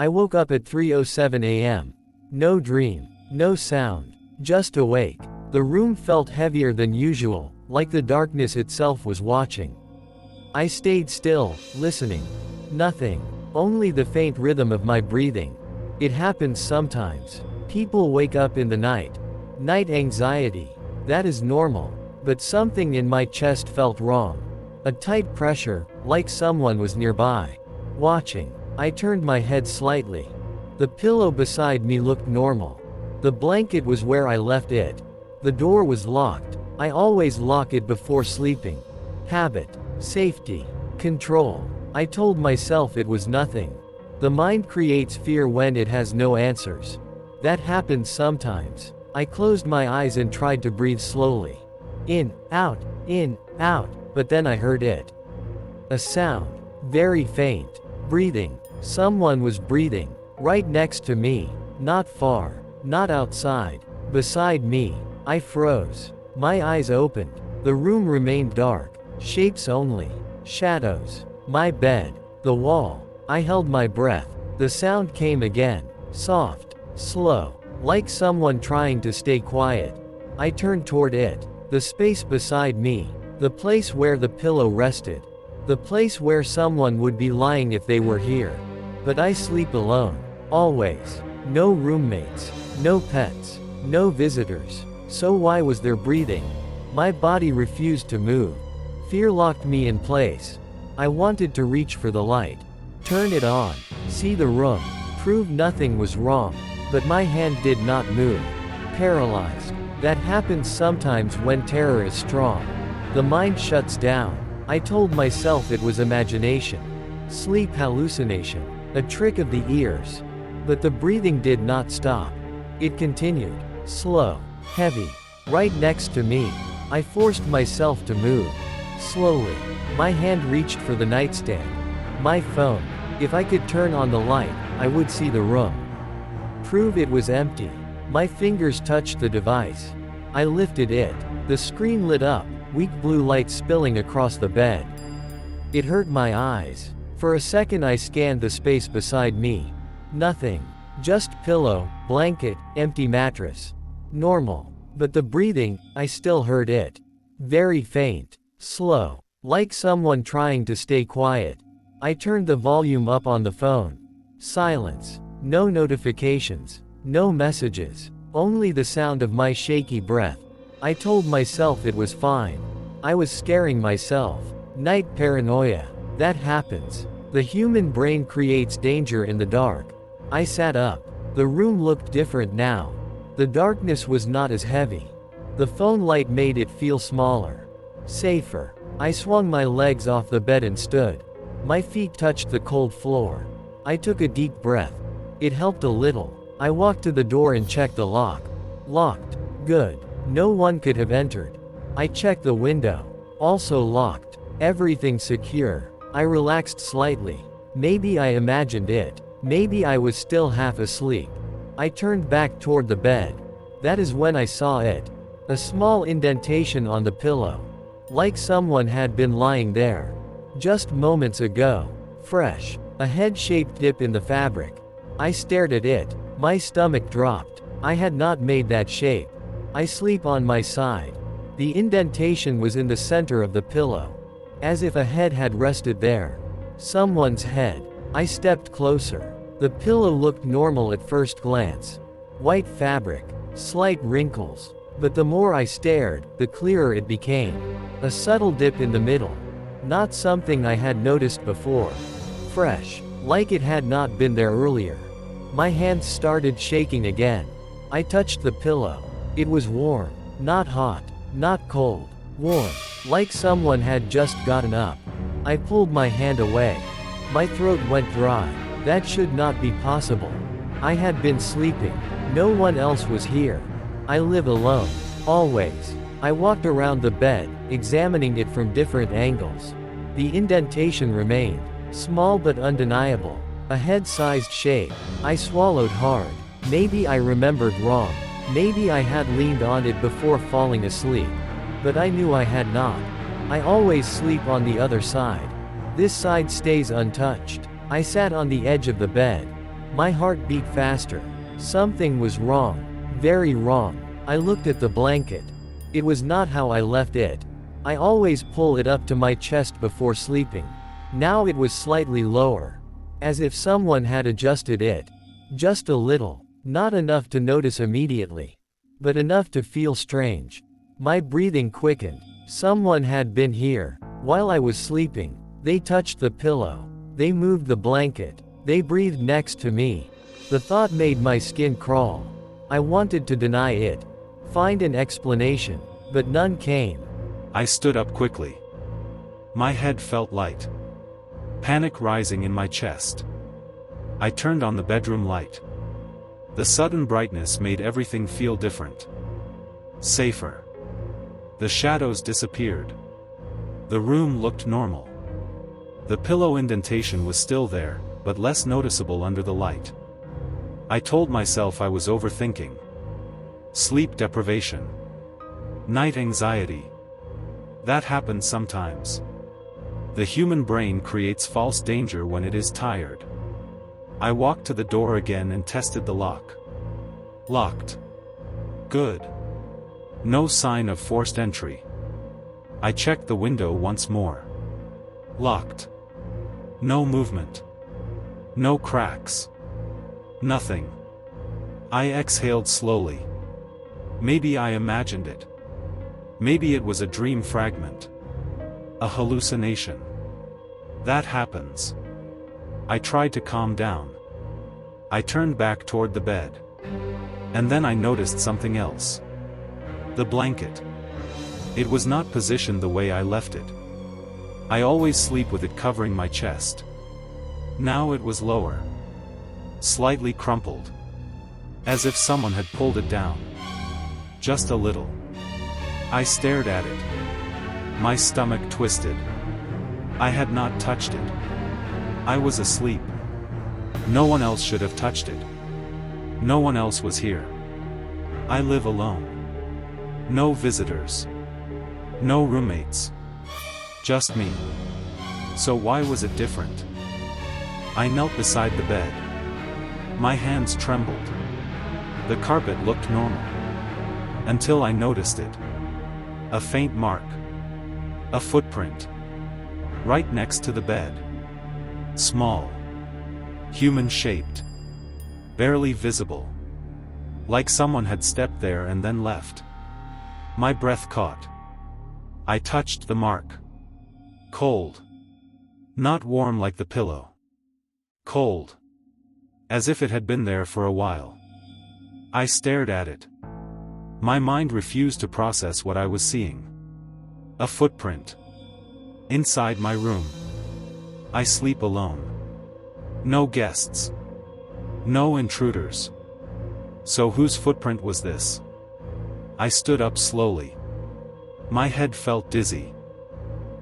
I woke up at 3:07 a.m. No dream, no sound, just awake. The room felt heavier than usual, like the darkness itself was watching. I stayed still, listening. Nothing. Only the faint rhythm of my breathing. It happens sometimes. People wake up in the night. Night anxiety. That is normal. But something in my chest felt wrong. A tight pressure, like someone was nearby. Watching. I turned my head slightly. The pillow beside me looked normal. The blanket was where I left it. The door was locked. I always lock it before sleeping. Habit. Safety. Control. I told myself it was nothing. The mind creates fear when it has no answers. That happens sometimes. I closed my eyes and tried to breathe slowly. In, out, but then I heard it. A sound. Very faint. Breathing. Someone was breathing. Right next to me. Not far. Not outside. Beside me. I froze. My eyes opened. The room remained dark. Shapes only. Shadows. My bed. The wall. I held my breath. The sound came again. Soft. Slow. Like someone trying to stay quiet. I turned toward it. The space beside me. The place where the pillow rested. The place where someone would be lying if they were here. But I sleep alone. Always. No roommates. No pets. No visitors. So why was there breathing? My body refused to move. Fear locked me in place. I wanted to reach for the light. Turn it on. See the room. Prove nothing was wrong. But my hand did not move. Paralyzed. That happens sometimes when terror is strong. The mind shuts down. I told myself it was imagination. Sleep hallucination. A trick of the ears. But the breathing did not stop. It continued. Slow. Heavy. Right next to me. I forced myself to move. Slowly. My hand reached for the nightstand. My phone. If I could turn on the light, I would see the room. Prove it was empty. My fingers touched the device. I lifted it. The screen lit up, weak blue light spilling across the bed. It hurt my eyes. For a second I scanned the space beside me. Nothing. Just pillow, blanket, empty mattress. Normal. But the breathing, I still heard it. Very faint. Slow. Like someone trying to stay quiet. I turned the volume up on the phone. Silence. No notifications. No messages. Only the sound of my shaky breath. I told myself it was fine. I was scaring myself. Night paranoia. That happens. The human brain creates danger in the dark. I sat up. The room looked different now. The darkness was not as heavy. The phone light made it feel smaller. Safer. I swung my legs off the bed and stood. My feet touched the cold floor. I took a deep breath. It helped a little. I walked to the door and checked the lock. Locked. Good. No one could have entered. I checked the window. Also locked. Everything secure. I relaxed slightly. Maybe I imagined it. Maybe I was still half asleep. I turned back toward the bed. That is when I saw it. A small indentation on the pillow. Like someone had been lying there. Just moments ago. Fresh. A head-shaped dip in the fabric. I stared at it. My stomach dropped. I had not made that shape. I sleep on my side. The indentation was in the center of the pillow. As if a head had rested there. Someone's head. I stepped closer. The pillow looked normal at first glance. White fabric. Slight wrinkles. But the more I stared, the clearer it became. A subtle dip in the middle. Not something I had noticed before. Fresh. Like it had not been there earlier. My hands started shaking again. I touched the pillow. It was warm. Not hot. Not cold. Warm. Like someone had just gotten up. I pulled my hand away. My throat went dry. That should not be possible. I had been sleeping. No one else was here. I live alone. Always. I walked around the bed, examining it from different angles. The indentation remained. Small but undeniable. A head-sized shape. I swallowed hard. Maybe I remembered wrong. Maybe I had leaned on it before falling asleep. But I knew I had not. I always sleep on the other side. This side stays untouched. I sat on the edge of the bed. My heart beat faster. Something was wrong. Very wrong. I looked at the blanket. It was not how I left it. I always pull it up to my chest before sleeping. Now it was slightly lower. As if someone had adjusted it. Just a little. Not enough to notice immediately. But enough to feel strange. My breathing quickened. Someone had been here. While I was sleeping. They touched the pillow. They moved the blanket. They breathed next to me. The thought made my skin crawl. I wanted to deny it. Find an explanation. But none came. I stood up quickly. My head felt light. Panic rising in my chest. I turned on the bedroom light. The sudden brightness made everything feel different. Safer. The shadows disappeared. The room looked normal. The pillow indentation was still there, but less noticeable under the light. I told myself I was overthinking. Sleep deprivation. Night anxiety. That happens sometimes. The human brain creates false danger when it is tired. I walked to the door again and tested the lock. Locked. Good. No sign of forced entry. I checked the window once more. Locked. No movement. No cracks. Nothing. I exhaled slowly. Maybe I imagined it. Maybe it was a dream fragment. A hallucination. That happens. I tried to calm down. I turned back toward the bed. And then I noticed something else. The blanket. It was not positioned the way I left it. I always sleep with it covering my chest. Now it was lower. Slightly crumpled. As if someone had pulled it down. Just a little. I stared at it. My stomach twisted. I had not touched it. I was asleep. No one else should have touched it. No one else was here. I live alone. No visitors. No roommates. Just me. So why was it different? I knelt beside the bed. My hands trembled. The carpet looked normal. Until I noticed it. A faint mark. A footprint. Right next to the bed. Small. Human-shaped. Barely visible. Like someone had stepped there and then left. My breath caught. I touched the mark. Cold. Not warm like the pillow. Cold. As if it had been there for a while. I stared at it. My mind refused to process what I was seeing. A footprint. Inside my room. I sleep alone. No guests. No intruders. So whose footprint was this? I stood up slowly. My head felt dizzy.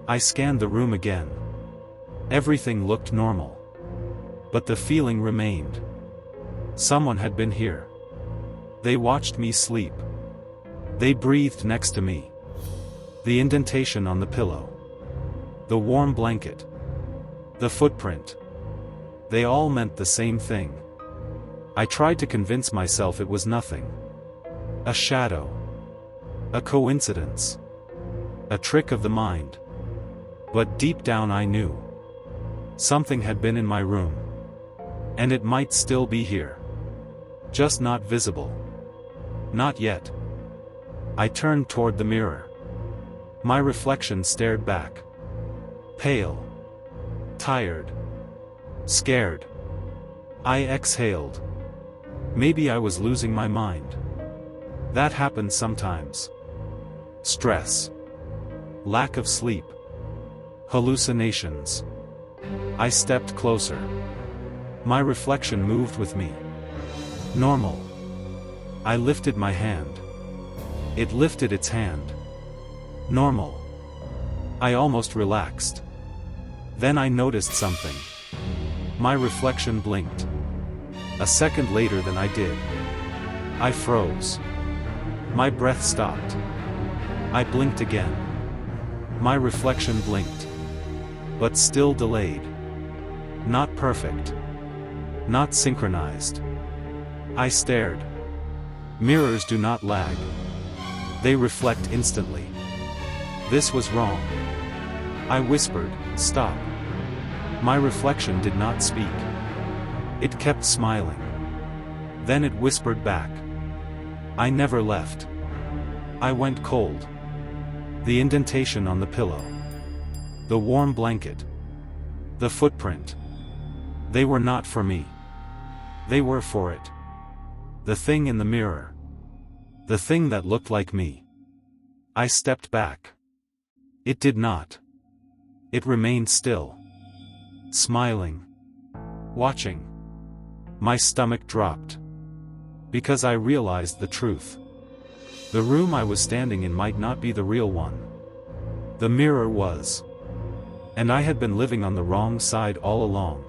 I scanned the room again. Everything looked normal. But the feeling remained. Someone had been here. They watched me sleep. They breathed next to me. The indentation on the pillow. The warm blanket. The footprint. They all meant the same thing. I tried to convince myself it was nothing. A shadow. A coincidence. A trick of the mind. But deep down I knew. Something had been in my room. And it might still be here. Just not visible. Not yet. I turned toward the mirror. My reflection stared back. Pale. Tired. Scared. I exhaled. Maybe I was losing my mind. That happens sometimes. Stress. Lack of sleep. Hallucinations. I stepped closer. My reflection moved with me. Normal. I lifted my hand. It lifted its hand. Normal. I almost relaxed. Then I noticed something. My reflection blinked. A second later than I did. I froze. My breath stopped. I blinked again. My reflection blinked. But still delayed. Not perfect. not synchronized. I stared. Mirrors do not lag. They reflect instantly. This was wrong. I whispered, "Stop." My reflection did not speak. It kept smiling. Then it whispered back. I never left. I went cold. The indentation on the pillow. The warm blanket. The footprint. They were not for me. They were for it. The thing in the mirror. The thing that looked like me. I stepped back. It did not. It remained still. Smiling. Watching. My stomach dropped. Because I realized the truth. The room I was standing in might not be the real one. The mirror was. And I had been living on the wrong side all along.